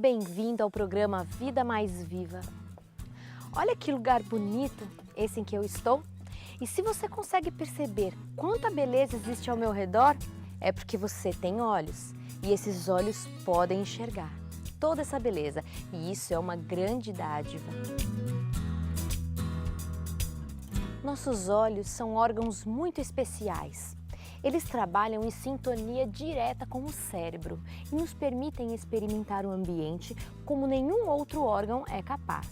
bem-vindo ao programa Vida Mais Viva. Olha que lugar bonito esse em que eu estou. E se você consegue perceber quanta beleza existe ao meu redor, é porque você tem olhos. E esses olhos podem enxergar toda essa beleza. E isso é uma grande dádiva. Nossos olhos são órgãos muito especiais. Eles trabalham em sintonia direta com o cérebro e nos permitem experimentar o ambiente como nenhum outro órgão é capaz.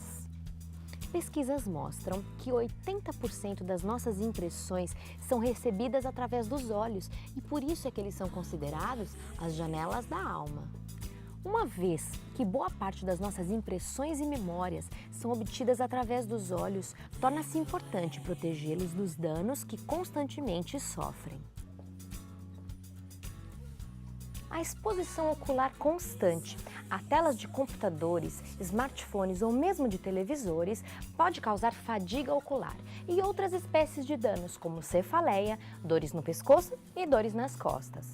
Pesquisas mostram que 80% das nossas impressões são recebidas através dos olhos e por isso é que eles são considerados as janelas da alma. Uma vez que boa parte das nossas impressões e memórias são obtidas através dos olhos, torna-se importante protegê-los dos danos que constantemente sofrem. A exposição ocular constante a telas de computadores, smartphones ou mesmo de televisores pode causar fadiga ocular e outras espécies de danos como cefaleia, dores no pescoço e dores nas costas.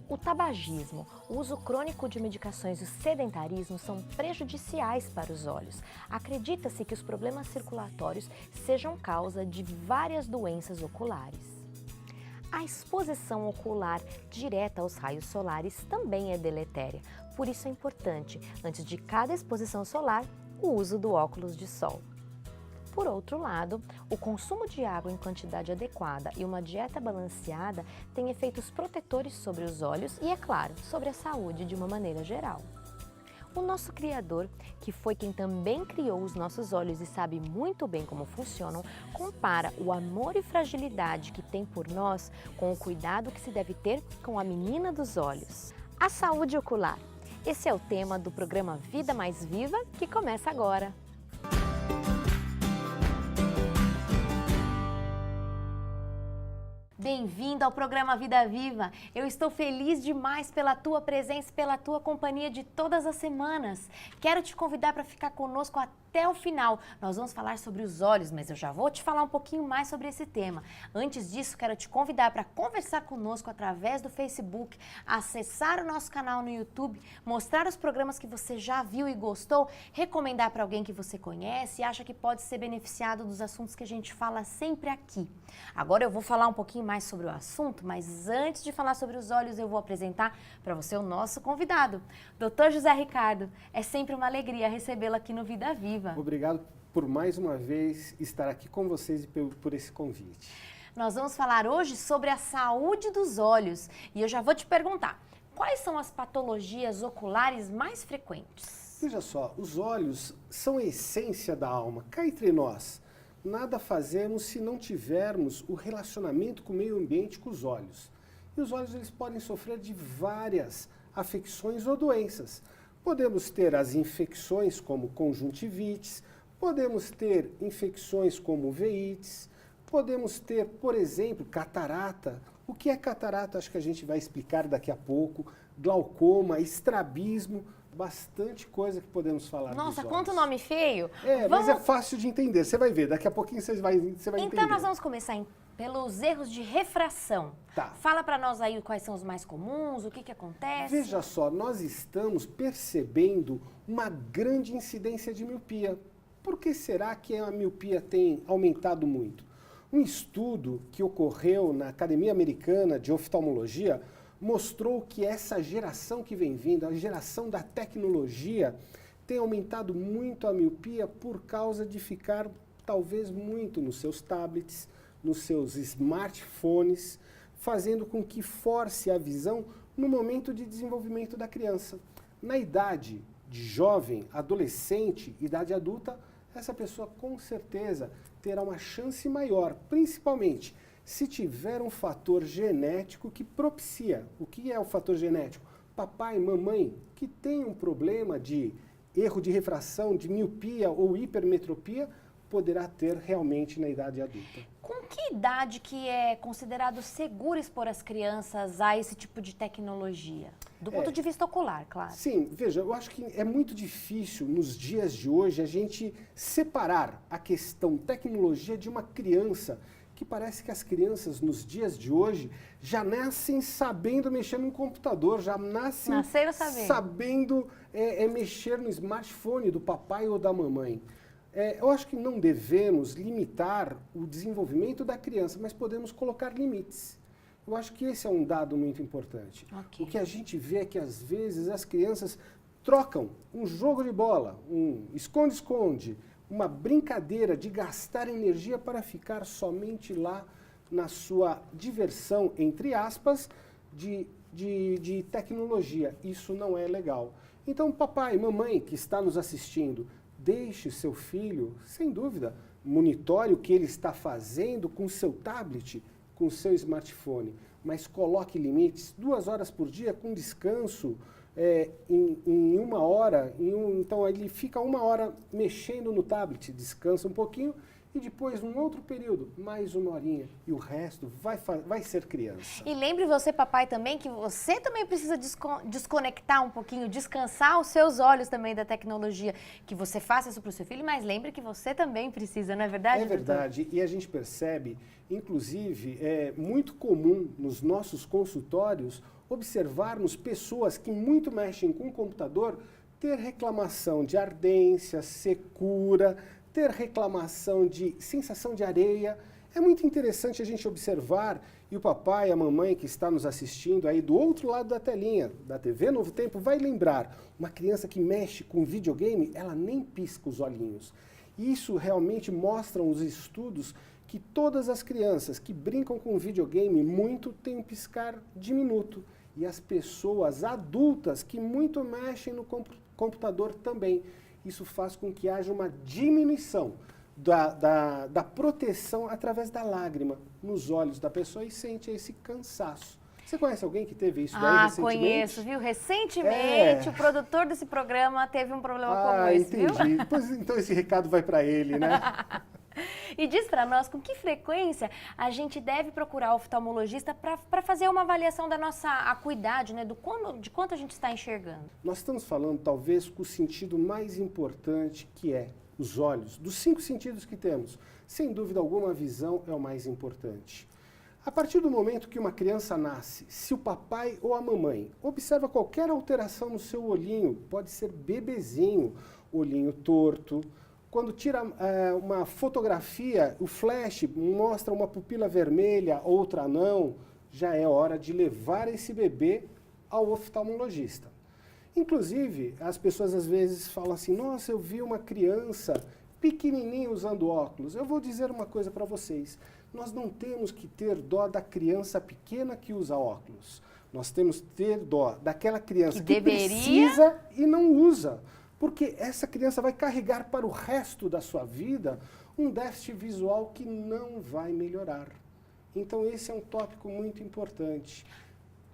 O tabagismo, o uso crônico de medicações e o sedentarismo são prejudiciais para os olhos. Acredita-se que os problemas circulatórios sejam causa de várias doenças oculares. A exposição ocular direta aos raios solares também é deletéria, por isso é importante, antes de cada exposição solar, o uso do óculos de sol. Por outro lado, o consumo de água em quantidade adequada e uma dieta balanceada têm efeitos protetores sobre os olhos e, é claro, sobre a saúde de uma maneira geral. O nosso Criador, que foi quem também criou os nossos olhos e sabe muito bem como funcionam, compara o amor e fragilidade que tem por nós com o cuidado que se deve ter com a menina dos olhos. A saúde ocular. Esse é o tema do programa Vida Mais Viva, que começa agora. Bem-vindo ao programa Vida Viva. Eu estou feliz demais pela tua presença e pela tua companhia de todas as semanas. Quero te convidar para ficar conosco até o final. Nós vamos falar sobre os olhos, mas eu já vou te falar um pouquinho mais sobre esse tema. Antes disso, quero te convidar para conversar conosco através do Facebook, acessar o nosso canal no YouTube, mostrar os programas que você já viu e gostou, recomendar para alguém que você conhece e acha que pode ser beneficiado dos assuntos que a gente fala sempre aqui. Agora eu vou falar um pouquinho mais sobre o assunto, mas antes de falar sobre os olhos, eu vou apresentar para você o nosso convidado, Dr. José Ricardo. É sempre uma alegria recebê-lo aqui no Vida Viva. Obrigado por mais uma vez estar aqui com vocês e por esse convite. Nós vamos falar hoje sobre a saúde dos olhos e eu já vou te perguntar, quais são as patologias oculares mais frequentes? Veja só, os olhos são a essência da alma, cá entre nós. Nada fazemos se não tivermos o relacionamento com o meio ambiente com os olhos. E os olhos eles podem sofrer de várias afecções ou doenças. Podemos ter as infecções como conjuntivites, podemos ter infecções como uveites, podemos ter, por exemplo, catarata. O que é catarata? Acho que a gente vai explicar daqui a pouco. Glaucoma, estrabismo, bastante coisa que podemos falar dos olhos. Nossa, quanto nome feio! Mas é fácil de entender, você vai ver, daqui a pouquinho você vai entender. Então nós vamos começar pelos erros de refração. Tá. Fala para nós aí quais são os mais comuns, o que acontece. Veja só, nós estamos percebendo uma grande incidência de miopia. Por que será que a miopia tem aumentado muito? Um estudo que ocorreu na Academia Americana de Oftalmologia mostrou que essa geração que vem vindo, a geração da tecnologia, tem aumentado muito a miopia por causa de ficar talvez muito nos seus tablets, nos seus smartphones, fazendo com que force a visão no momento de desenvolvimento da criança. Na idade de jovem, adolescente, idade adulta, essa pessoa com certeza terá uma chance maior, principalmente se tiver um fator genético que propicia. O que é o fator genético? Papai, mamãe, que tem um problema de erro de refração, de miopia ou hipermetropia, poderá ter realmente na idade adulta. Com que idade que é considerado seguro expor as crianças a esse tipo de tecnologia? Do ponto de vista ocular, claro. Sim, veja, eu acho que é muito difícil nos dias de hoje a gente separar a questão tecnologia de uma criança que parece que as crianças nos dias de hoje já nascem sabendo mexer no computador, já nascem Nasceram sabendo. sabendo mexer no smartphone do papai ou da mamãe. Eu acho que não devemos limitar o desenvolvimento da criança, mas podemos colocar limites. Eu acho que esse é um dado muito importante. Ok. O que a gente vê é que, às vezes, as crianças trocam um jogo de bola, um esconde-esconde, uma brincadeira de gastar energia para ficar somente lá na sua diversão, entre aspas, de tecnologia. Isso não é legal. Então, papai, mamãe que está nos assistindo, deixe seu filho, sem dúvida, monitore o que ele está fazendo com seu tablet, com seu smartphone, mas coloque limites, 2 horas por dia com descanso, em 1 hora, então ele fica 1 hora mexendo no tablet, descansa um pouquinho e depois, num outro período, mais 1 horinha e o resto vai ser criança. E lembre você, papai, também, que você também precisa desconectar um pouquinho, descansar os seus olhos também da tecnologia, que você faça isso para o seu filho, mas lembre que você também precisa, não é verdade, É verdade, e a gente percebe, inclusive, é muito comum nos nossos consultórios observarmos pessoas que muito mexem com o computador ter reclamação de ardência, secura, ter reclamação de sensação de areia. É muito interessante a gente observar, e o papai e a mamãe que está nos assistindo aí do outro lado da telinha, da TV Novo Tempo, vai lembrar, uma criança que mexe com videogame, ela nem pisca os olhinhos. Isso realmente mostram os estudos que todas as crianças que brincam com videogame muito têm um piscar diminuto. E as pessoas adultas que muito mexem no computador também. Isso faz com que haja uma diminuição da proteção através da lágrima nos olhos da pessoa e sente esse cansaço. Você conhece alguém que teve isso daí recentemente? Conheço, viu? Recentemente, o produtor desse programa teve um problema como esse, entendi. viu? Pois, então esse recado vai para ele, né? E diz para nós com que frequência a gente deve procurar o oftalmologista para fazer uma avaliação da nossa acuidade, né? De quanto a gente está enxergando. Nós estamos falando, talvez, com o sentido mais importante, que é os olhos. Dos 5 sentidos que temos, sem dúvida alguma, a visão é o mais importante. A partir do momento que uma criança nasce, se o papai ou a mamãe observa qualquer alteração no seu olhinho, pode ser bebezinho, olhinho torto. Quando tira uma fotografia, o flash mostra uma pupila vermelha, outra não, já é hora de levar esse bebê ao oftalmologista. Inclusive, as pessoas às vezes falam assim, nossa, eu vi uma criança pequenininha usando óculos. Eu vou dizer uma coisa para vocês, nós não temos que ter dó da criança pequena que usa óculos. Nós temos que ter dó daquela criança que precisa e não usa. Porque essa criança vai carregar para o resto da sua vida um déficit visual que não vai melhorar. Então esse é um tópico muito importante.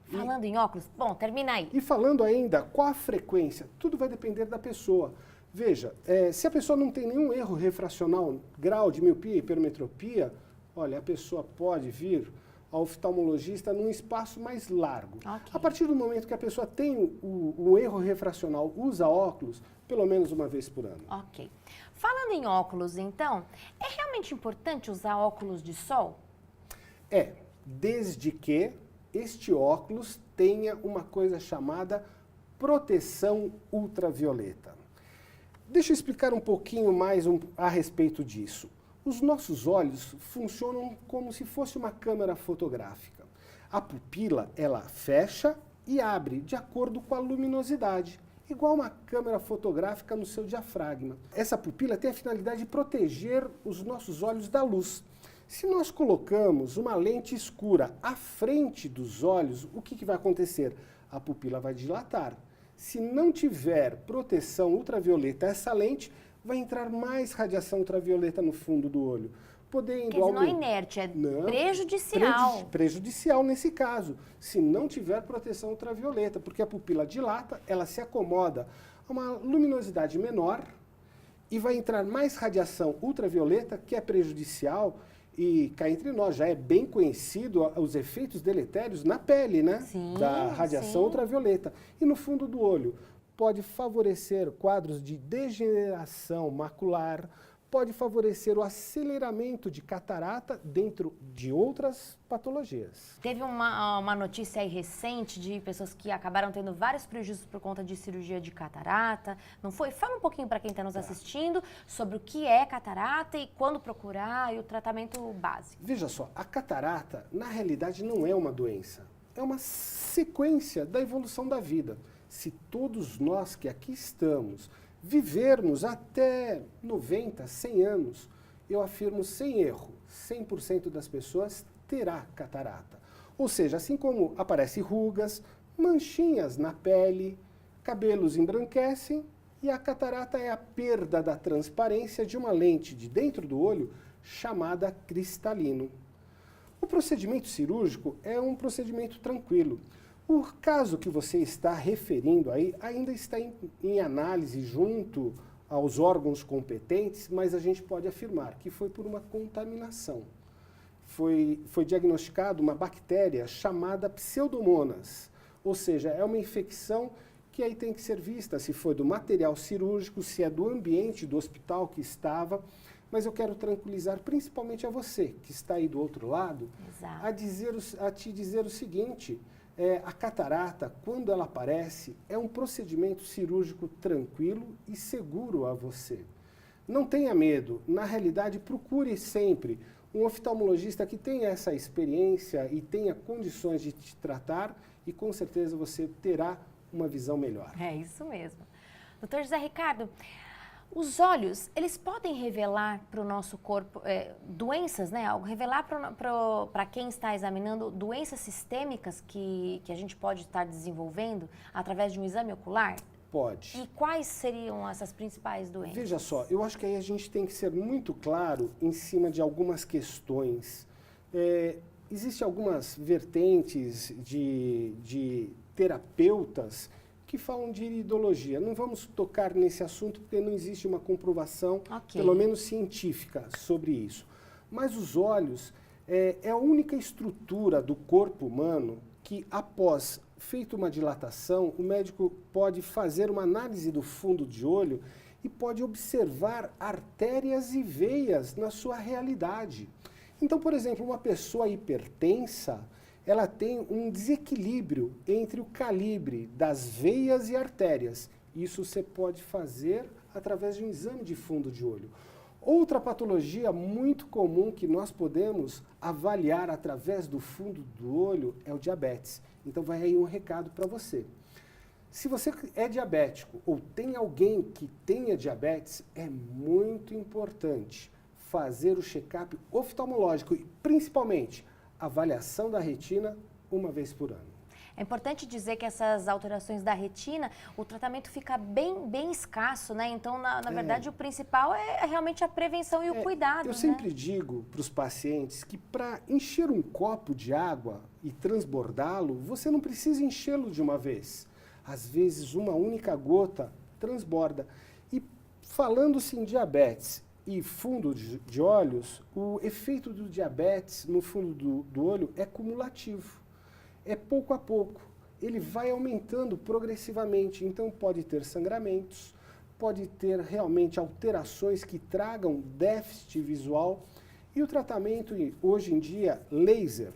Falando em óculos, bom, termina aí. E falando ainda, qual a frequência? Tudo vai depender da pessoa. Veja, se a pessoa não tem nenhum erro refracional, grau de miopia e hipermetropia, olha, a pessoa pode vir ao oftalmologista num espaço mais largo. Okay. A partir do momento que a pessoa tem o erro refracional, usa óculos, pelo menos uma vez por ano. Ok. Falando em óculos, então, é realmente importante usar óculos de sol? Desde que este óculos tenha uma coisa chamada proteção ultravioleta. Deixa eu explicar um pouquinho mais a respeito disso. Os nossos olhos funcionam como se fosse uma câmera fotográfica. A pupila, ela fecha e abre de acordo com a luminosidade, igual uma câmera fotográfica no seu diafragma. Essa pupila tem a finalidade de proteger os nossos olhos da luz. Se nós colocamos uma lente escura à frente dos olhos, o que vai acontecer? A pupila vai dilatar. Se não tiver proteção ultravioleta, essa lente vai entrar mais radiação ultravioleta no fundo do olho, podendo Quer dizer, não é inerte, é prejudicial. Prejudicial nesse caso, se não tiver proteção ultravioleta, porque a pupila dilata, ela se acomoda a uma luminosidade menor e vai entrar mais radiação ultravioleta, que é prejudicial, e cá entre nós, já é bem conhecido os efeitos deletérios na pele, né? Sim, da radiação ultravioleta. E no fundo do olho, pode favorecer quadros de degeneração macular, pode favorecer o aceleramento de catarata dentro de outras patologias. Teve uma notícia aí recente de pessoas que acabaram tendo vários prejuízos por conta de cirurgia de catarata, não foi? Fala um pouquinho para quem está nos assistindo sobre o que é catarata e quando procurar e o tratamento básico. Veja só, a catarata, na realidade, não é uma doença. É uma sequência da evolução da vida. Se todos nós que aqui estamos vivermos até 90, 100 anos, eu afirmo sem erro, 100% das pessoas terá catarata. Ou seja, assim como aparecem rugas, manchinhas na pele, cabelos embranquecem, e a catarata é a perda da transparência de uma lente de dentro do olho chamada cristalino. O procedimento cirúrgico é um procedimento tranquilo. O caso que você está referindo aí ainda está em análise junto aos órgãos competentes, mas a gente pode afirmar que foi por uma contaminação. Foi diagnosticada uma bactéria chamada Pseudomonas, ou seja, é uma infecção que aí tem que ser vista se foi do material cirúrgico, se é do ambiente do hospital que estava, mas eu quero tranquilizar principalmente a você que está aí do outro lado, a te dizer o seguinte: a catarata, quando ela aparece, é um procedimento cirúrgico tranquilo e seguro a você. Não tenha medo, na realidade procure sempre um oftalmologista que tenha essa experiência e tenha condições de te tratar e com certeza você terá uma visão melhor. É isso mesmo. Doutor José Ricardo, os olhos, eles podem revelar para o nosso corpo doenças, né? Revelar para quem está examinando doenças sistêmicas que a gente pode estar desenvolvendo através de um exame ocular? Pode. E quais seriam essas principais doenças? Veja só, eu acho que aí a gente tem que ser muito claro em cima de algumas questões. Existem algumas vertentes de terapeutas que falam de iridologia. Não vamos tocar nesse assunto porque não existe uma comprovação, pelo menos científica, sobre isso. Mas os olhos é a única estrutura do corpo humano que, após feita uma dilatação, o médico pode fazer uma análise do fundo de olho e pode observar artérias e veias na sua realidade. Então, por exemplo, uma pessoa hipertensa, ela tem um desequilíbrio entre o calibre das veias e artérias. Isso você pode fazer através de um exame de fundo de olho. Outra patologia muito comum que nós podemos avaliar através do fundo do olho é o diabetes. Então vai aí um recado para você. Se você é diabético ou tem alguém que tenha diabetes, é muito importante fazer o check-up oftalmológico e principalmente avaliação da retina uma vez por ano. É importante dizer que essas alterações da retina, o tratamento fica bem escasso, né? Então, na verdade, o principal é realmente a prevenção e o cuidado, Eu sempre digo para os pacientes que para encher um copo de água e transbordá-lo, você não precisa enchê-lo de uma vez. Às vezes, uma única gota transborda. E falando-se em diabetes e fundo de olhos, o efeito do diabetes no fundo do olho é cumulativo. É pouco a pouco. Ele vai aumentando progressivamente. Então pode ter sangramentos, pode ter realmente alterações que tragam déficit visual. E o tratamento, hoje em dia, laser,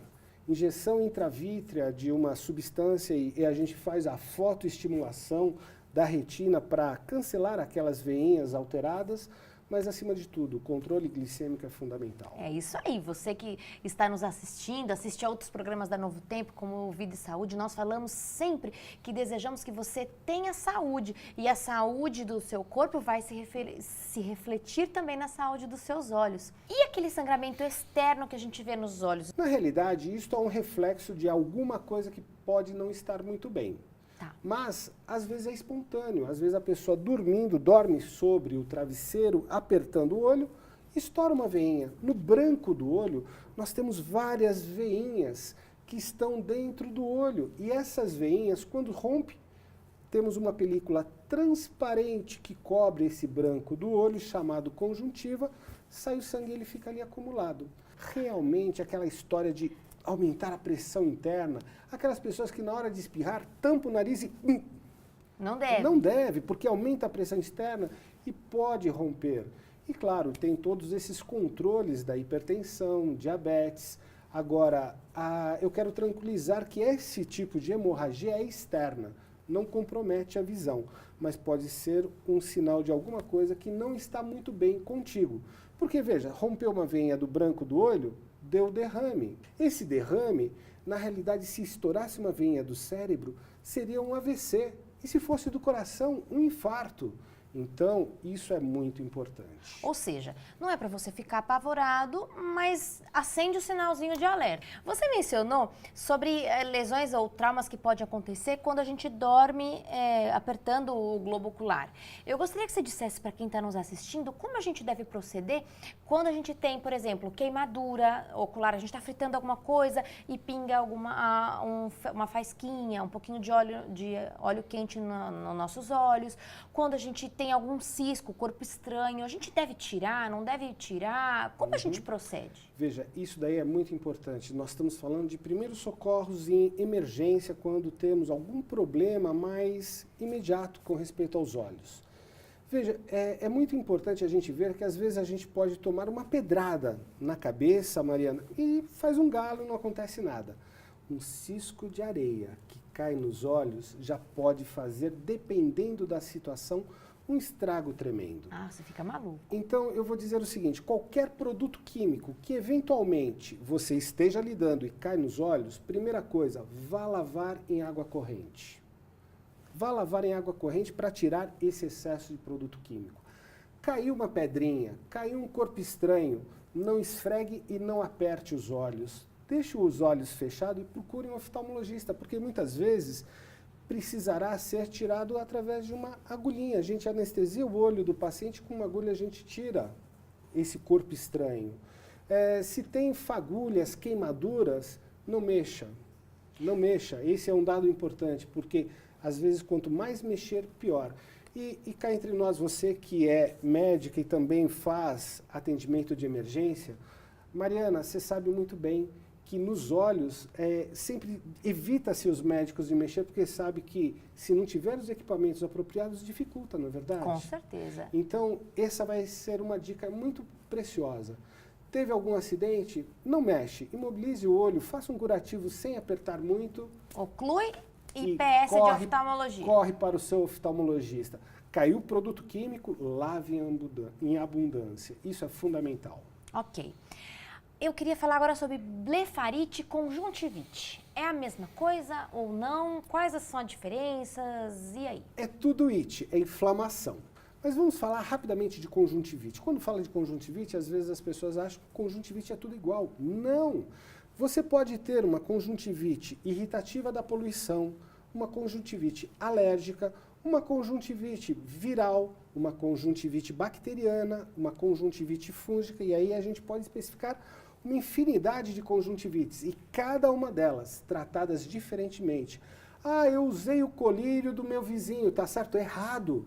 injeção intravítrea de uma substância e a gente faz a fotoestimulação da retina para cancelar aquelas veinhas alteradas. Mas, acima de tudo, o controle glicêmico é fundamental. É isso aí. Você que está nos assistindo, assiste a outros programas da Novo Tempo, como o Vida e Saúde, nós falamos sempre que desejamos que você tenha saúde. E a saúde do seu corpo vai se refletir também na saúde dos seus olhos. E aquele sangramento externo que a gente vê nos olhos? Na realidade, isso é um reflexo de alguma coisa que pode não estar muito bem. Mas, às vezes é espontâneo, às vezes a pessoa dormindo, dorme sobre o travesseiro, apertando o olho, estoura uma veinha. No branco do olho, nós temos várias veinhas que estão dentro do olho. E essas veinhas, quando rompe, temos uma película transparente que cobre esse branco do olho, chamado conjuntiva, sai o sangue e ele fica ali acumulado. Realmente, aquela história de aumentar a pressão interna, aquelas pessoas que na hora de espirrar tampam o nariz e... Não deve. Não deve, porque aumenta a pressão externa e pode romper. E claro, tem todos esses controles da hipertensão, diabetes. Agora, eu quero tranquilizar que esse tipo de hemorragia é externa, não compromete a visão, mas pode ser um sinal de alguma coisa que não está muito bem contigo. Porque, veja, rompeu uma veia do branco do olho, deu derrame. Esse derrame, na realidade, se estourasse uma veia do cérebro, seria um AVC. E se fosse do coração, um infarto. Então, isso é muito importante. Ou seja, não é para você ficar apavorado, mas acende o sinalzinho de alerta. Você mencionou sobre lesões ou traumas que podem acontecer quando a gente dorme apertando o globo ocular. Eu gostaria que você dissesse para quem está nos assistindo como a gente deve proceder quando a gente tem, por exemplo, queimadura ocular, a gente está fritando alguma coisa e pinga uma faisquinha, um pouquinho de óleo quente nos nossos olhos, quando a gente tem algum cisco, corpo estranho, a gente deve tirar, não deve tirar? Como a gente procede? Veja, isso daí é muito importante. Nós estamos falando de primeiros socorros em emergência quando temos algum problema mais imediato com respeito aos olhos. Veja, é muito importante a gente ver que às vezes a gente pode tomar uma pedrada na cabeça, Mariana, e faz um galo e não acontece nada. Um cisco de areia que cai nos olhos já pode fazer, dependendo da situação, um estrago tremendo. Ah, você fica maluco. Então, eu vou dizer o seguinte, qualquer produto químico que eventualmente você esteja lidando e cai nos olhos, primeira coisa, vá lavar em água corrente. Vá lavar em água corrente para tirar esse excesso de produto químico. Caiu uma pedrinha, caiu um corpo estranho, não esfregue e não aperte os olhos. Deixe os olhos fechados e procure um oftalmologista, porque muitas vezes precisará ser tirado através de uma agulhinha. A gente anestesia o olho do paciente, com uma agulha a gente tira esse corpo estranho. Se tem fagulhas, queimaduras, não mexa. Não mexa. Esse é um dado importante, porque às vezes quanto mais mexer, pior. E cá entre nós, você que é médica e também faz atendimento de emergência, Mariana, você sabe muito bem que nos olhos sempre evita-se os médicos de mexer, porque sabe que se não tiver os equipamentos apropriados, dificulta, não é verdade? Com certeza. Então, essa vai ser uma dica muito preciosa. Teve algum acidente? Não mexe, imobilize o olho, faça um curativo sem apertar muito. Oclui e PS de oftalmologia. Corre para o seu oftalmologista. Caiu produto químico, lave em abundância. Isso é fundamental. Ok. Eu queria falar agora sobre blefarite e conjuntivite. É a mesma coisa ou não? Quais são as diferenças? E aí? É tudo it, é inflamação. Mas vamos falar rapidamente de conjuntivite. Quando fala de conjuntivite, às vezes as pessoas acham que conjuntivite é tudo igual. Não! Você pode ter uma conjuntivite irritativa da poluição, uma conjuntivite alérgica, uma conjuntivite viral, uma conjuntivite bacteriana, uma conjuntivite fúngica, e aí a gente pode especificar uma infinidade de conjuntivites, e cada uma delas tratadas diferentemente. Ah, eu usei o colírio do meu vizinho, tá certo? Errado.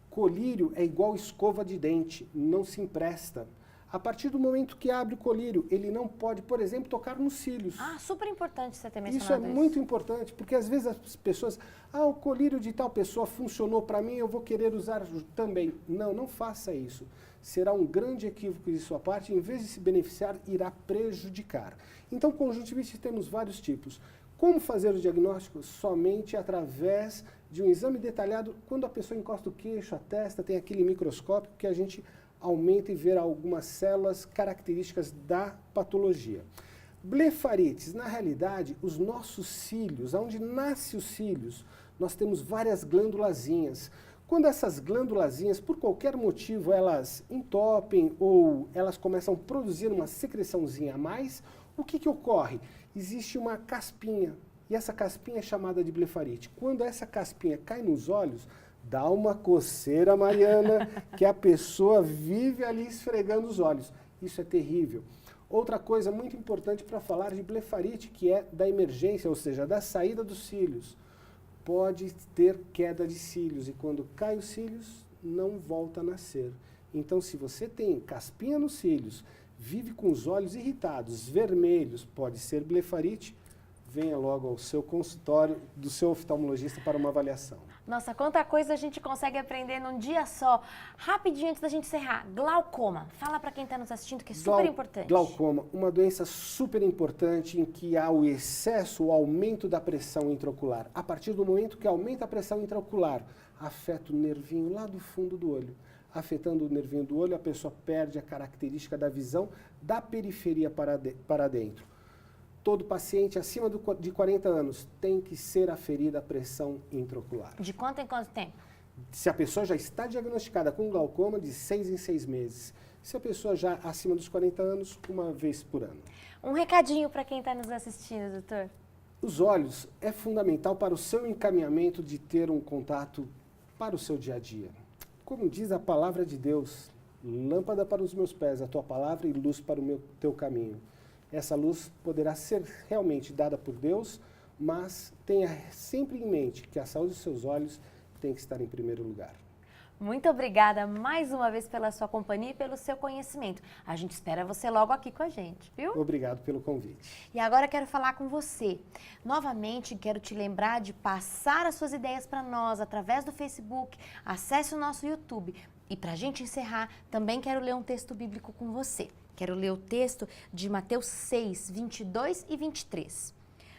Colírio é igual escova de dente, não se empresta. A partir do momento que abre o colírio, ele não pode, por exemplo, tocar nos cílios. Ah, super importante você ter mencionado Isso é muito importante, porque às vezes as pessoas, o colírio de tal pessoa funcionou para mim, eu vou querer usar também. Não, não faça isso. Será um grande equívoco de sua parte, em vez de se beneficiar, irá prejudicar. Então, conjuntivite temos vários tipos. Como fazer o diagnóstico? Somente através de um exame detalhado, quando a pessoa encosta o queixo, a testa, tem aquele microscópio que a gente aumenta e ver algumas células características da patologia. Blefarites, na realidade, os nossos cílios, onde nascem os cílios, nós temos várias glândulazinhas. Quando essas glândulazinhas, por qualquer motivo, elas entopem ou elas começam a produzir uma secreçãozinha a mais, o que ocorre? Existe uma caspinha, e essa caspinha é chamada de blefarite. Quando essa caspinha cai nos olhos, dá uma coceira, Mariana, que a pessoa vive ali esfregando os olhos. Isso é terrível. Outra coisa muito importante para falar de blefarite, que é da emergência, ou seja, da saída dos cílios. Pode ter queda de cílios, e quando cai os cílios, não volta a nascer. Então, se você tem caspinha nos cílios, vive com os olhos irritados, vermelhos, pode ser blefarite, venha logo ao seu consultório do seu oftalmologista para uma avaliação. Nossa, quanta coisa a gente consegue aprender num dia só. Rapidinho, antes da gente encerrar, glaucoma. Fala para quem está nos assistindo que é super importante. Glaucoma, uma doença super importante em que há o excesso, o aumento da pressão intraocular. A partir do momento que aumenta a pressão intraocular, afeta o nervinho lá do fundo do olho. Afetando o nervinho do olho, a pessoa perde a característica da visão da periferia para dentro. Todo paciente acima de 40 anos tem que ser aferida a pressão intraocular. De quanto em quanto tempo? Se a pessoa já está diagnosticada com glaucoma, de 6 em 6 meses. Se a pessoa já acima dos 40 anos, uma vez por ano. Um recadinho para quem está nos assistindo, doutor. Os olhos é fundamental para o seu encaminhamento de ter um contato para o seu dia a dia. Como diz a palavra de Deus, lâmpada para os meus pés, a tua palavra e luz para o teu caminho. Essa luz poderá ser realmente dada por Deus, mas tenha sempre em mente que a saúde dos seus olhos tem que estar em primeiro lugar. Muito obrigada mais uma vez pela sua companhia e pelo seu conhecimento. A gente espera você logo aqui com a gente, viu? Obrigado pelo convite. E agora quero falar com você. Novamente, quero te lembrar de passar as suas ideias para nós através do Facebook. Acesse o nosso YouTube. E para a gente encerrar, também quero ler um texto bíblico com você. Quero ler o texto de Mateus 6, 22 e 23.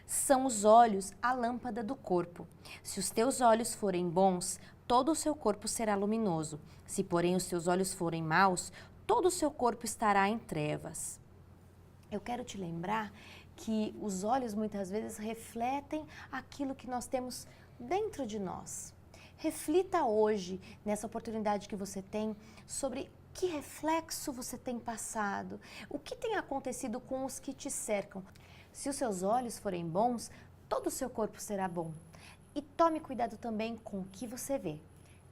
São os olhos a lâmpada do corpo. Se os teus olhos forem bons, todo o seu corpo será luminoso. Se, porém, os teus olhos forem maus, todo o seu corpo estará em trevas. Eu quero te lembrar que os olhos muitas vezes refletem aquilo que nós temos dentro de nós. Reflita hoje, nessa oportunidade que você tem, sobre que reflexo você tem passado, o que tem acontecido com os que te cercam. Se os seus olhos forem bons, todo o seu corpo será bom. E tome cuidado também com o que você vê.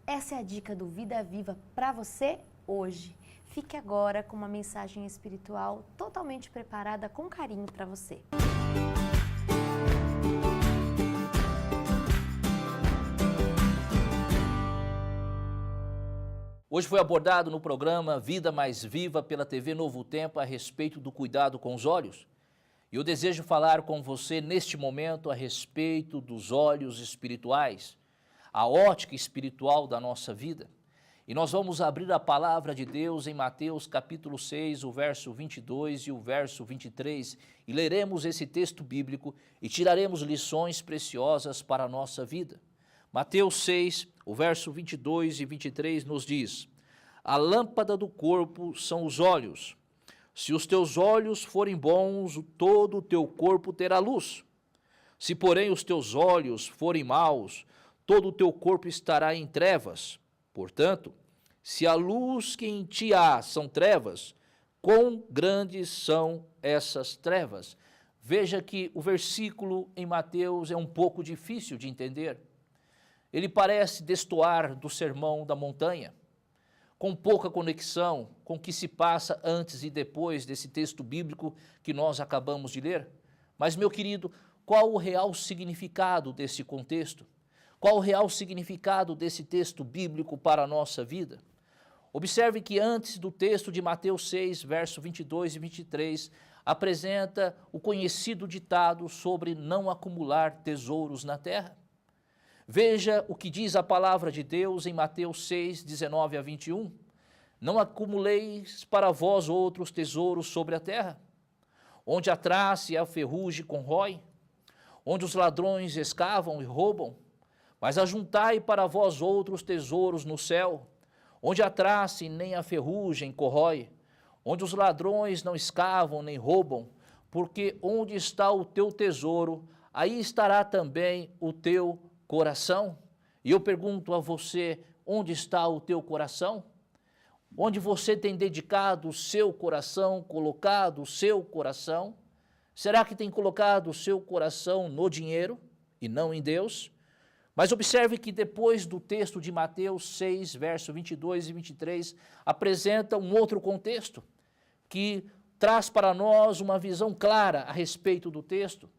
Essa é a dica do Vida Viva para você hoje. Fique agora com uma mensagem espiritual totalmente preparada com carinho para você. Hoje foi abordado no programa Vida Mais Viva pela TV Novo Tempo a respeito do cuidado com os olhos. E eu desejo falar com você neste momento a respeito dos olhos espirituais, a ótica espiritual da nossa vida. E nós vamos abrir a palavra de Deus em Mateus capítulo 6, o verso 22 e o verso 23, e leremos esse texto bíblico e tiraremos lições preciosas para a nossa vida. Mateus 6, o verso 22 e 23 nos diz: a lâmpada do corpo são os olhos. Se os teus olhos forem bons, todo o teu corpo terá luz. Se, porém, os teus olhos forem maus, todo o teu corpo estará em trevas. Portanto, se a luz que em ti há são trevas, quão grandes são essas trevas? Veja que o versículo em Mateus é um pouco difícil de entender. Ele parece destoar do Sermão da Montanha, com pouca conexão com o que se passa antes e depois desse texto bíblico que nós acabamos de ler. Mas, meu querido, qual o real significado desse contexto? Qual o real significado desse texto bíblico para a nossa vida? Observe que antes do texto de Mateus 6, verso 22 e 23, apresenta o conhecido ditado sobre não acumular tesouros na terra. Veja o que diz a palavra de Deus em Mateus 6, 19 a 21. Não acumuleis para vós outros tesouros sobre a terra, onde a traça e a ferrugem corrói, onde os ladrões escavam e roubam, mas ajuntai para vós outros tesouros no céu, onde a traça e nem a ferrugem corrói, onde os ladrões não escavam nem roubam, porque onde está o teu tesouro, aí estará também o teu coração. E eu pergunto a você, onde está o teu coração? Onde você tem dedicado o seu coração, colocado o seu coração? Será que tem colocado o seu coração no dinheiro e não em Deus? Mas observe que depois do texto de Mateus 6, verso 22 e 23, apresenta um outro contexto que traz para nós uma visão clara a respeito do texto.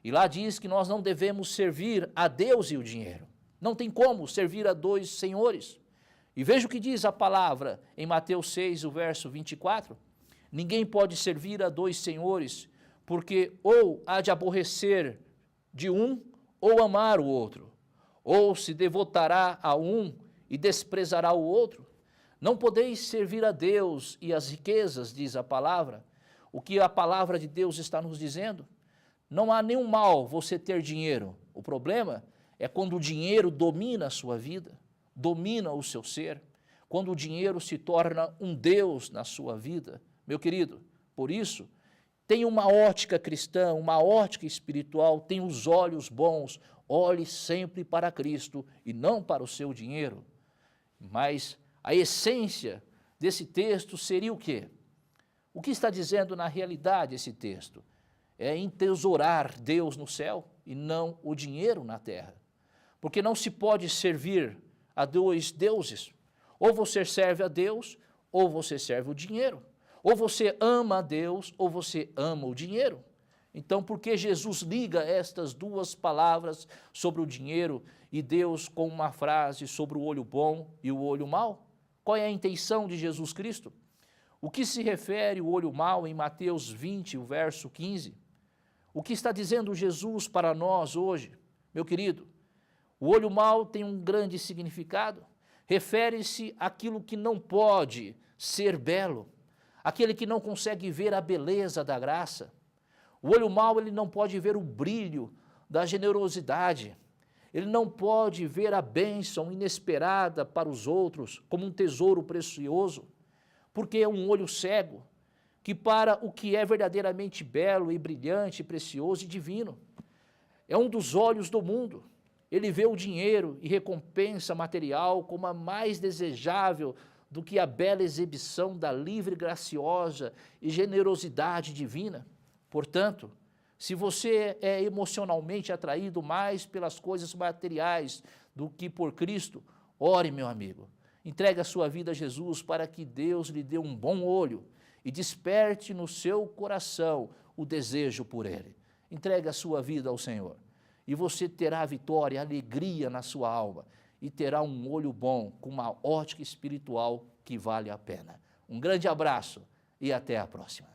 E lá diz que nós não devemos servir a Deus e o dinheiro. Não tem como servir a dois senhores. E veja o que diz a palavra em Mateus 6, o verso 24. Ninguém pode servir a dois senhores, porque ou há de aborrecer de um ou amar o outro? Ou se devotará a um e desprezará o outro? Não podeis servir a Deus e as riquezas, diz a palavra. O que a palavra de Deus está nos dizendo? Não há nenhum mal você ter dinheiro. O problema é quando o dinheiro domina a sua vida, domina o seu ser, quando o dinheiro se torna um Deus na sua vida. Meu querido, por isso, tenha uma ótica cristã, uma ótica espiritual, tenha os olhos bons, olhe sempre para Cristo e não para o seu dinheiro. Mas a essência desse texto seria o quê? O que está dizendo na realidade esse texto? É entesourar Deus no céu e não o dinheiro na terra. Porque não se pode servir a dois deuses. Ou você serve a Deus, ou você serve o dinheiro. Ou você ama a Deus, ou você ama o dinheiro. Então, por que Jesus liga estas duas palavras sobre o dinheiro e Deus com uma frase sobre o olho bom e o olho mau? Qual é a intenção de Jesus Cristo? O que se refere o olho mau em Mateus 20, o verso 15? O que está dizendo Jesus para nós hoje? Meu querido, o olho mau tem um grande significado. Refere-se àquilo que não pode ser belo, aquele que não consegue ver a beleza da graça. O olho mau, ele não pode ver o brilho da generosidade. Ele não pode ver a bênção inesperada para os outros como um tesouro precioso, porque é um olho cego, que para o que é verdadeiramente belo e brilhante, precioso e divino. É um dos olhos do mundo. Ele vê o dinheiro e recompensa material como a mais desejável do que a bela exibição da livre, graciosa e generosidade divina. Portanto, se você é emocionalmente atraído mais pelas coisas materiais do que por Cristo, ore, meu amigo. Entregue a sua vida a Jesus para que Deus lhe dê um bom olho e desperte no seu coração o desejo por Ele. Entregue a sua vida ao Senhor e você terá vitória, alegria na sua alma e terá um olho bom com uma ótica espiritual que vale a pena. Um grande abraço e até a próxima.